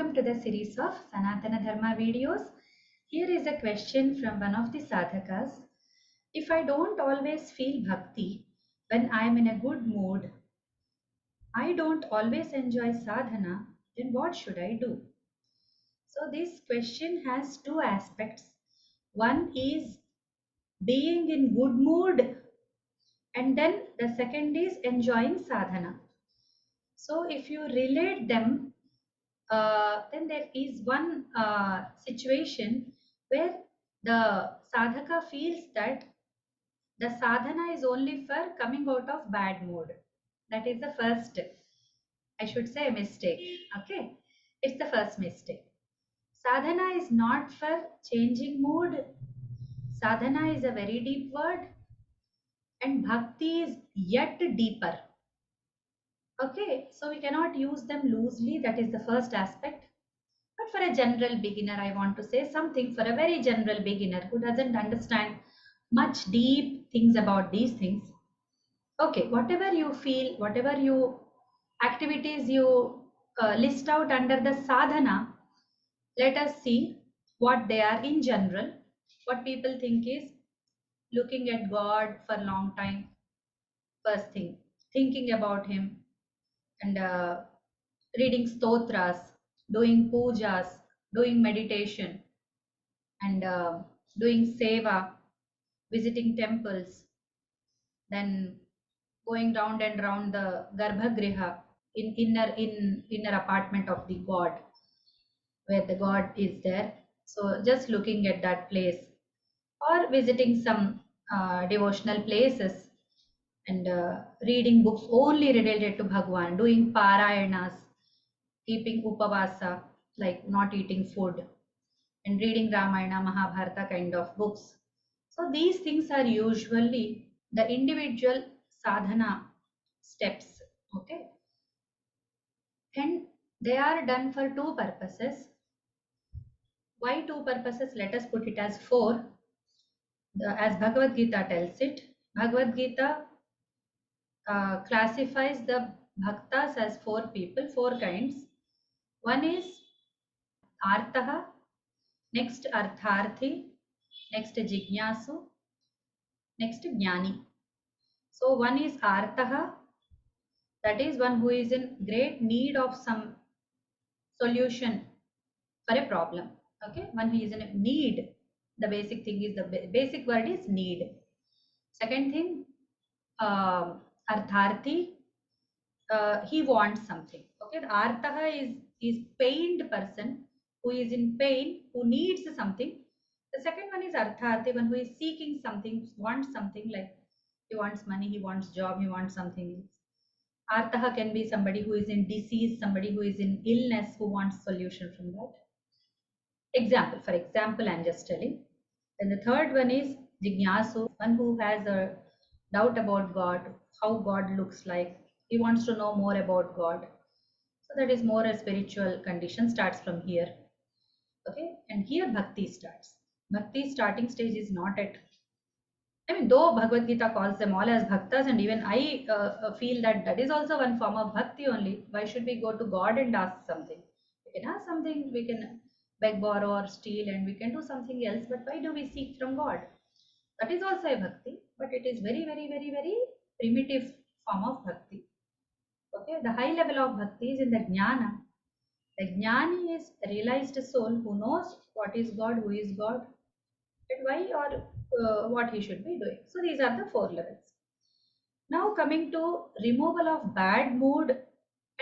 Welcome to the series of Sanatana Dharma videos. Here is a question from one of the sadhakas. If I don't always feel bhakti when I am in a good mood, I don't always enjoy sadhana, then what should I do? So this question has two aspects. One is being in good mood, and then the second is enjoying sadhana. So if you relate them, then there is one situation where the sadhaka feels that the sadhana is only for coming out of bad mood. That is the first, I should say, mistake. Okay, it's the first mistake. Sadhana is not for changing mood. Sadhana is a very deep word, and bhakti is yet deeper. Okay, so we cannot use them loosely. That is the first aspect. But for a general beginner, I want to say something for a very general beginner who doesn't understand much deep things about these things. Okay, whatever you feel, whatever you activities you list out under the sadhana, let us see what they are in general. What people think is looking at God for a long time, first thing, thinking about Him, and reading stotras, doing pujas, doing meditation, and doing seva, visiting temples, then going round and round the garbhagriha, in inner apartment of the god, where the god is there. So just looking at that place, or visiting some devotional places, and reading books only related to Bhagwan, doing parayanas, keeping upavasa, like not eating food, and reading Ramayana, Mahabharata kind of books. So these things are usually the individual sadhana steps, okay? And they are done for two purposes. Why two purposes? Let us put it as four. As Bhagavad Gita tells it, Bhagavad Gita classifies the bhaktas as four people, four kinds. One is artaha, next artharthi, next jignasu, next jnani. So one is artaha, that is one who is in great need of some solution for a problem. Okay, one who is in need. The basic thing is, the basic word is need. Second thing, artharthi, he wants something. Okay, the artaha is pained person who is in pain, who needs something. The second one is artharthi, one who is seeking something, wants something, like he wants money, he wants job, he wants something else. Artaha can be somebody who is in disease, somebody who is in illness, who wants solution from that. Example, for example, I'm just telling. Then the third one is jignasu, one who has a doubt about God, how God looks like. He wants to know more about God. So that is more a spiritual condition, starts from here. Okay, and here bhakti starts. Bhakti starting stage is not at, I mean, though Bhagavad Gita calls them all as bhaktas, and even I feel that that is also one form of bhakti only. Why should we go to God and ask something? We can ask something, we can beg, borrow, or steal, and we can do something else. But why do we seek from God? That is also a bhakti, but it is very, very, very, very primitive form of bhakti. Okay, the high level of bhakti is in the jnana. The jnani is a realized soul who knows what is God, who is God, and why, or what he should be doing. So these are the four levels. Now coming to removal of bad mood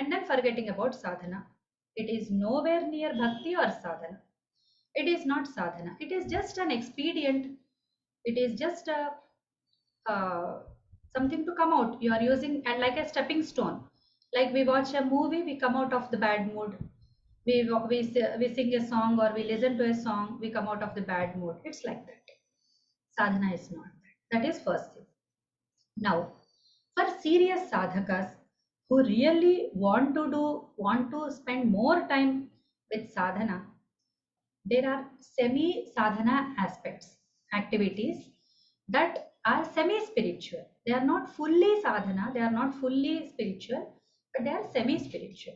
and then forgetting about sadhana. It is nowhere near bhakti or sadhana. It is not sadhana. It is just an expedient. It is just a something to come out. You are using and like a stepping stone. Like we watch a movie, we come out of the bad mood. We sing a song or we listen to a song, we come out of the bad mood. It's like that. Sadhana is not that. That is first thing. Now, for serious sadhakas who really want to spend more time with sadhana, there are semi-sadhana aspects, activities that are semi-spiritual. They are not fully sadhana, they are not fully spiritual, but they are semi-spiritual.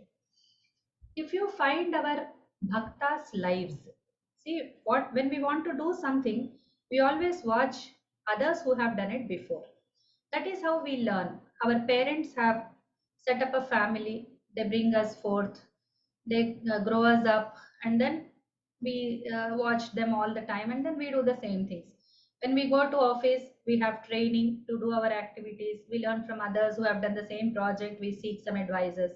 If you find our bhaktas' lives, see what when we want to do something, we always watch others who have done it before. That is how we learn. Our parents have set up a family, they bring us forth, they grow us up, and then we watch them all the time, and then we do the same things. When we go to office, we have training to do our activities, we learn from others who have done the same project, we seek some advices.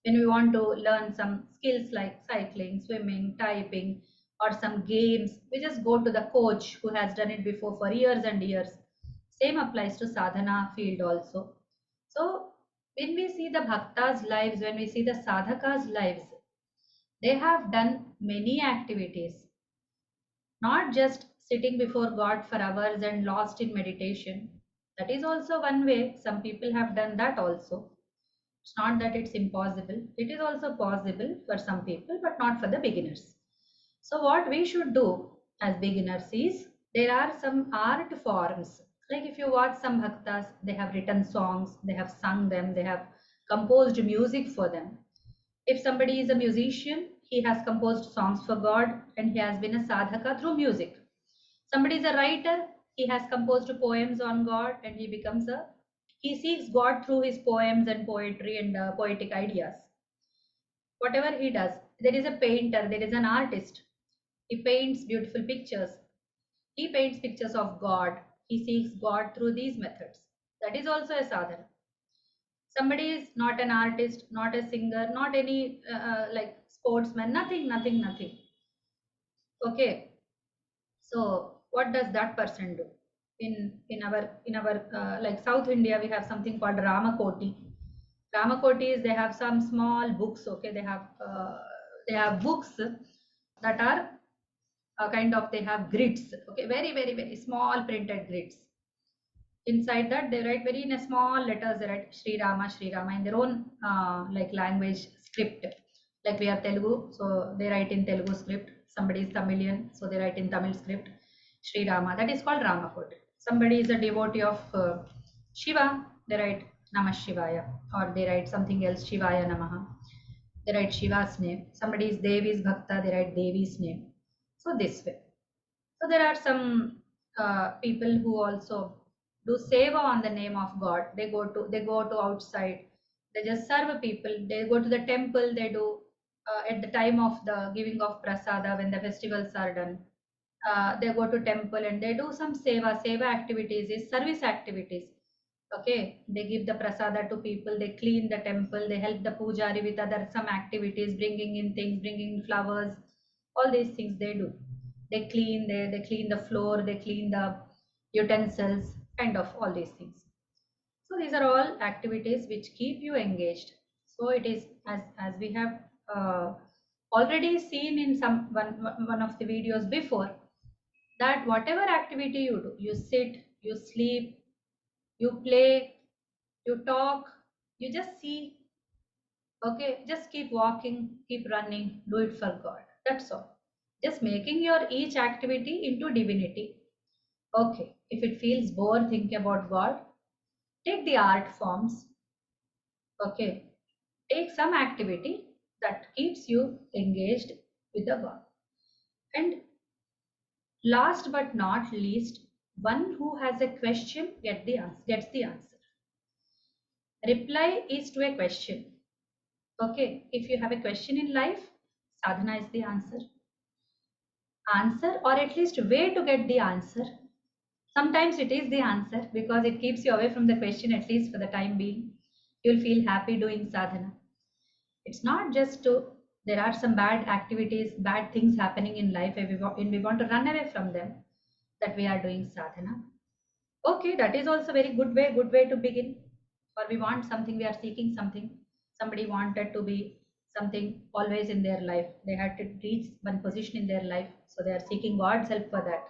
When we want to learn some skills like cycling, swimming, typing, or some games, we just go to the coach who has done it before for years and years. Same applies to sadhana field also. So when we see the bhaktas' lives, when we see the sadhakas' lives, they have done many activities, not just sitting before God for hours and lost in meditation. That is also one way. Some people have done that also. It's not that it's impossible. It is also possible for some people, but not for the beginners. So what we should do as beginners is, there are some art forms. Like if you watch some bhaktas, they have written songs, they have sung them, they have composed music for them. If somebody is a musician, he has composed songs for God and he has been a sadhaka through music. Somebody is a writer, he has composed poems on God and he seeks God through his poems and poetry and poetic ideas. Whatever he does, there is a painter, there is an artist. He paints beautiful pictures. He paints pictures of God. He seeks God through these methods. That is also a sadhana. Somebody is not an artist, not a singer, not any like sportsman, nothing. Okay. So what does that person do? In our like South India, we have something called Ramakoti. Ramakoti is, they have some small books. Okay, they have books that are kind of, they have grids. Okay, very small printed grids. Inside that they write very in a small letters. They write Sri Rama in their own like language script. Like we have Telugu, so they write in Telugu script. Somebody is Tamilian, so they write in Tamil script. Sri Rama, that is called Ramakoti. Somebody is a devotee of Shiva, they write Namah Shivaya, or they write something else, Shivaya Namaha. They write Shiva's name. Somebody is Devi's Bhakta, they write Devi's name. So this way. So there are some people who also do seva on the name of God. They go to outside. They just serve people. They go to the temple. They do at the time of the giving of prasada, when the festivals are done. They go to temple and they do some seva. Seva activities is service activities. Okay, they give the prasada to people. They clean the temple. They help the pujari with other some activities, bringing in things, bringing in flowers. All these things they do. They clean the floor, they clean the utensils, kind of all these things. So these are all activities which keep you engaged. So it is, as we have already seen in one of the videos before, that whatever activity you do, you sit, you sleep, you play, you talk, you just see. Okay, just keep walking, keep running, do it for God. That's all. Just making your each activity into divinity. Okay, if it feels bored thinking about God, take the art forms. Okay, take some activity that keeps you engaged with the God. And last but not least, one who has a question gets the answer. Reply is to a question. Okay, if you have a question in life, sadhana is the answer. Answer, or at least way to get the answer. Sometimes it is the answer because it keeps you away from the question, at least for the time being. You'll feel happy doing sadhana. It's not just to, there are some bad activities, bad things happening in life, and we want to run away from them, that we are doing sadhana. Okay, that is also very good way to begin. Or we want something, we are seeking something. Somebody wanted to be something always in their life. They had to reach one position in their life, so they are seeking God's help for that.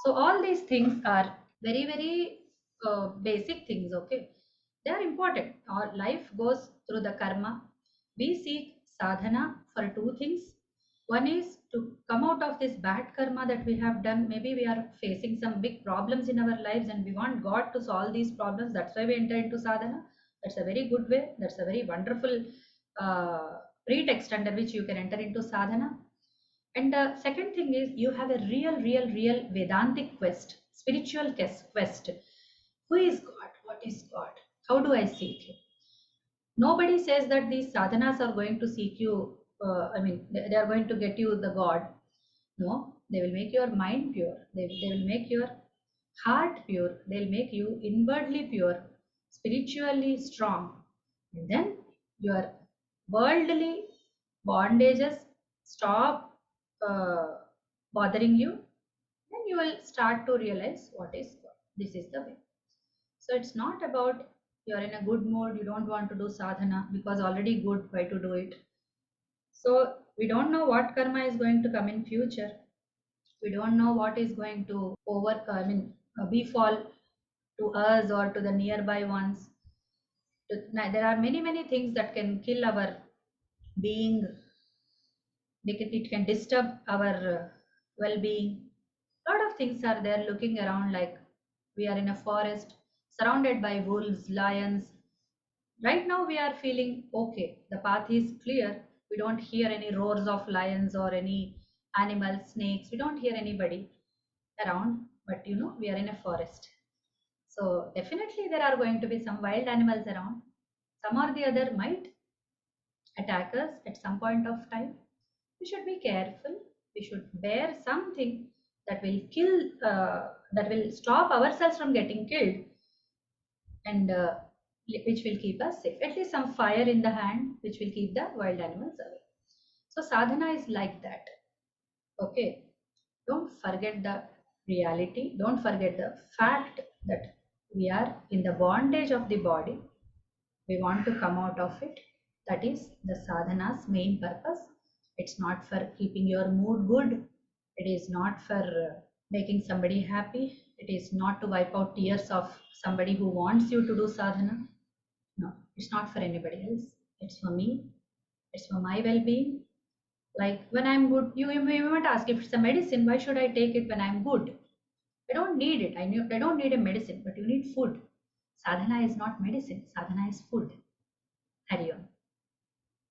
So all these things are very basic things. Okay, they are important. Our life goes through the karma. We seek sadhana for two things. One is to come out of this bad karma that we have done. Maybe we are facing some big problems in our lives and we want God to solve these problems. That's why we enter into sadhana. That's a very good way. That's a very wonderful uh, pretext under which you can enter into sadhana. And the second thing is you have a real Vedantic quest, spiritual quest. Who is God? What is God? How do I seek Him? Nobody says that these sadhanas are going to seek you, they are going to get you the God. No, they will make your mind pure. They will make your heart pure. They will make you inwardly pure, spiritually strong. And then your worldly bondages stop bothering you. Then you will start to realize what is God. This is the way. So it's not about you're in a good mood, you don't want to do sadhana because already good, why to do it? So we don't know what karma is going to come in future. We don't know what is going to befall to us or to the nearby ones. There are many things that can kill our being. It can disturb our well-being. A lot of things are there looking around, like we are in a forest surrounded by wolves, lions. Right now we are feeling okay. The path is clear. We don't hear any roars of lions or any animals, snakes. We don't hear anybody around, but we are in a forest. So definitely there are going to be some wild animals around. Some or the other might attack us at some point of time. We should be careful. We should bear something that will that will stop ourselves from getting killed, and which will keep us safe. At least some fire in the hand, which will keep the wild animals away. So sadhana is like that. Okay, don't forget the reality. Don't forget the fact that we are in the bondage of the body. We want to come out of it. That is the sadhana's main purpose. It's not for keeping your mood good. It is not for making somebody happy. It is not to wipe out tears of somebody who wants you to do sadhana. No, it's not for anybody else. It's for me. It's for my well-being. Like when I'm good, you might ask, if it's a medicine, why should I take it when I'm good? I don't need it. I don't need a medicine, but you need food. Sadhana is not medicine. Sadhana is food. Hari Om.